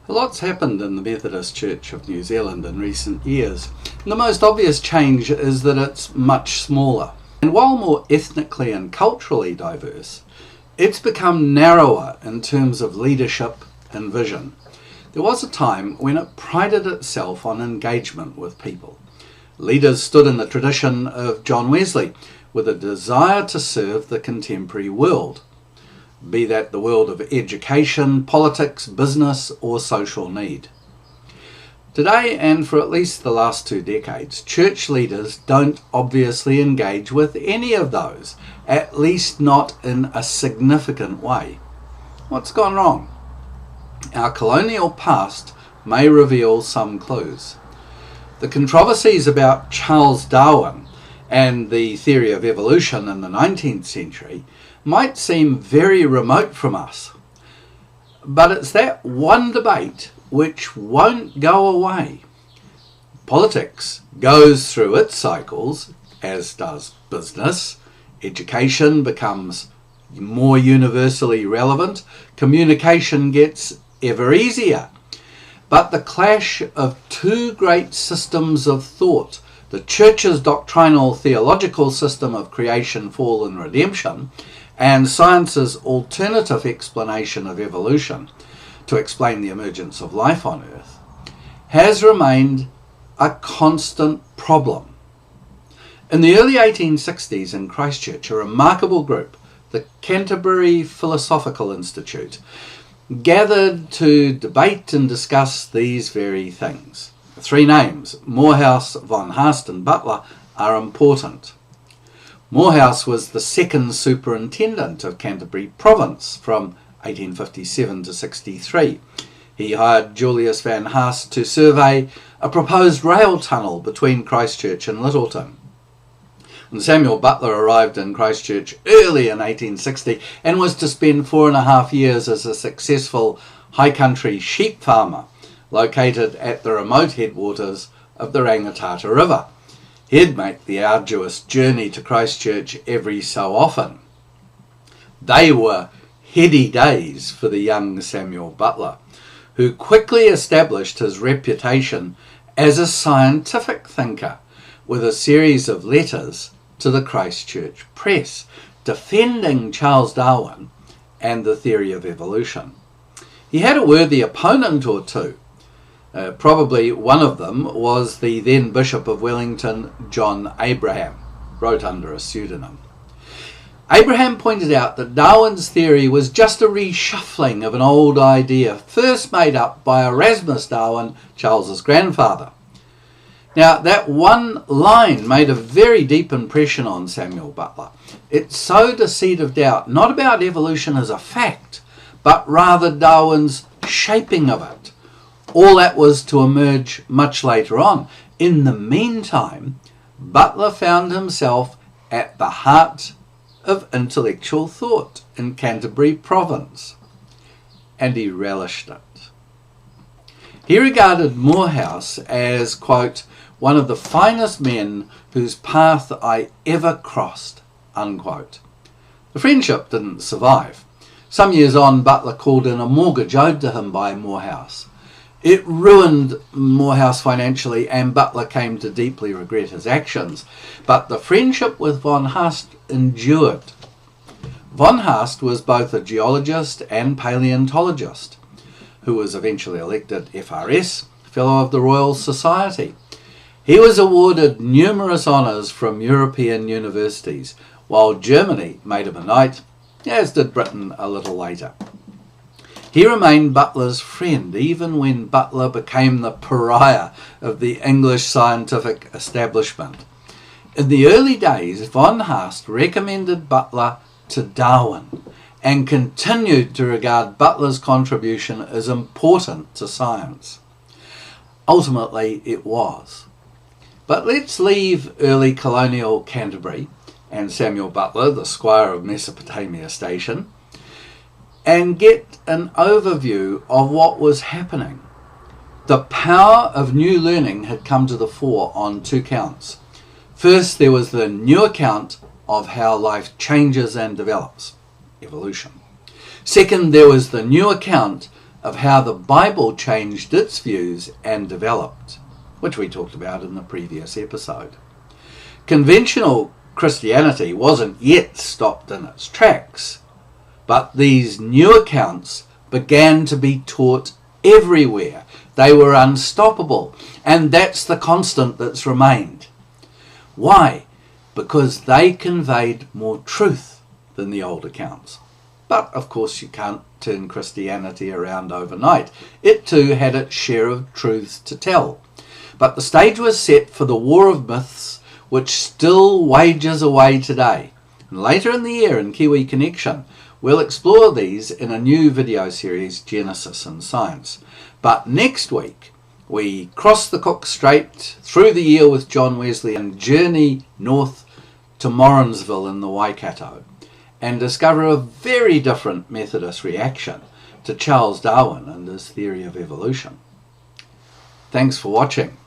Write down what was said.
A lot's happened in the Methodist Church of New Zealand in recent years. And the most obvious change is that it's much smaller. And while more ethnically and culturally diverse, it's become narrower in terms of leadership and vision. There was a time when it prided itself on engagement with people. Leaders stood in the tradition of John Wesley with a desire to serve the contemporary world, be that the world of education, politics, business or social need. Today, and for at least the last 2 decades, church leaders don't obviously engage with any of those, at least not in a significant way. What's gone wrong? Our colonial past may reveal some clues. The controversies about Charles Darwin and the theory of evolution in the 19th century might seem very remote from us, but it's that one debate which won't go away. Politics goes through its cycles, as does business. Education becomes more universally relevant. Communication gets ever easier. But the clash of 2 great systems of thought, the Church's doctrinal theological system of creation, fall and redemption, and science's alternative explanation of evolution to explain the emergence of life on Earth, has remained a constant problem. In the early 1860s in Christchurch, a remarkable group, the Canterbury Philosophical Institute, gathered to debate and discuss these very things. The 3 names, Morehouse, von Haast and Butler, are important. Morehouse was the 2nd superintendent of Canterbury Province from 1857 to 63. He hired Julius van Haast to survey a proposed rail tunnel between Christchurch and Lyttelton. And Samuel Butler arrived in Christchurch early in 1860 and was to spend 4.5 years as a successful high country sheep farmer located at the remote headwaters of the Rangitata River. He'd make the arduous journey to Christchurch every so often. They were heady days for the young Samuel Butler, who quickly established his reputation as a scientific thinker with a series of letters to the Christchurch press defending Charles Darwin and the theory of evolution. He had a worthy opponent or two. Probably one of them was the then Bishop of Wellington, John Abraham, wrote under a pseudonym. Abraham pointed out that Darwin's theory was just a reshuffling of an old idea first made up by Erasmus Darwin, Charles's grandfather. Now, that one line made a very deep impression on Samuel Butler. It sowed a seed of doubt, not about evolution as a fact, but rather Darwin's shaping of it. All that was to emerge much later on. In the meantime, Butler found himself at the heart of intellectual thought in Canterbury Province, and he relished it. He regarded Morehouse as, quote, one of the finest men whose path I ever crossed, unquote. The friendship didn't survive. Some years on, Butler called in a mortgage owed to him by Morehouse. It ruined Morehouse financially, and Butler came to deeply regret his actions. But the friendship with von Haast endured. Von Haast was both a geologist and paleontologist, who was eventually elected FRS, Fellow of the Royal Society. He was awarded numerous honours from European universities, while Germany made him a knight, as did Britain a little later. He remained Butler's friend even when Butler became the pariah of the English scientific establishment. In the early days, von Haast recommended Butler to Darwin and continued to regard Butler's contribution as important to science. Ultimately, it was. But let's leave early colonial Canterbury and Samuel Butler, the Squire of Mesopotamia Station, and get an overview of what was happening. The power of new learning had come to the fore on 2 counts. First, there was the new account of how life changes and develops, evolution. Second, there was the new account of how the Bible changed its views and developed, which we talked about in the previous episode. Conventional Christianity wasn't yet stopped in its tracks, but these new accounts began to be taught everywhere. They were unstoppable, and that's the constant that's remained. Why? Because they conveyed more truth than the old accounts. But of course you can't turn Christianity around overnight. It too had its share of truths to tell. But the stage was set for the war of myths, which still wages away today. And later in the year in Kiwi Connection, we'll explore these in a new video series, Genesis and Science. But next week, we cross the Cook Strait through the year with John Wesley and journey north to Morrinsville in the Waikato and discover a very different Methodist reaction to Charles Darwin and his theory of evolution. Thanks for watching.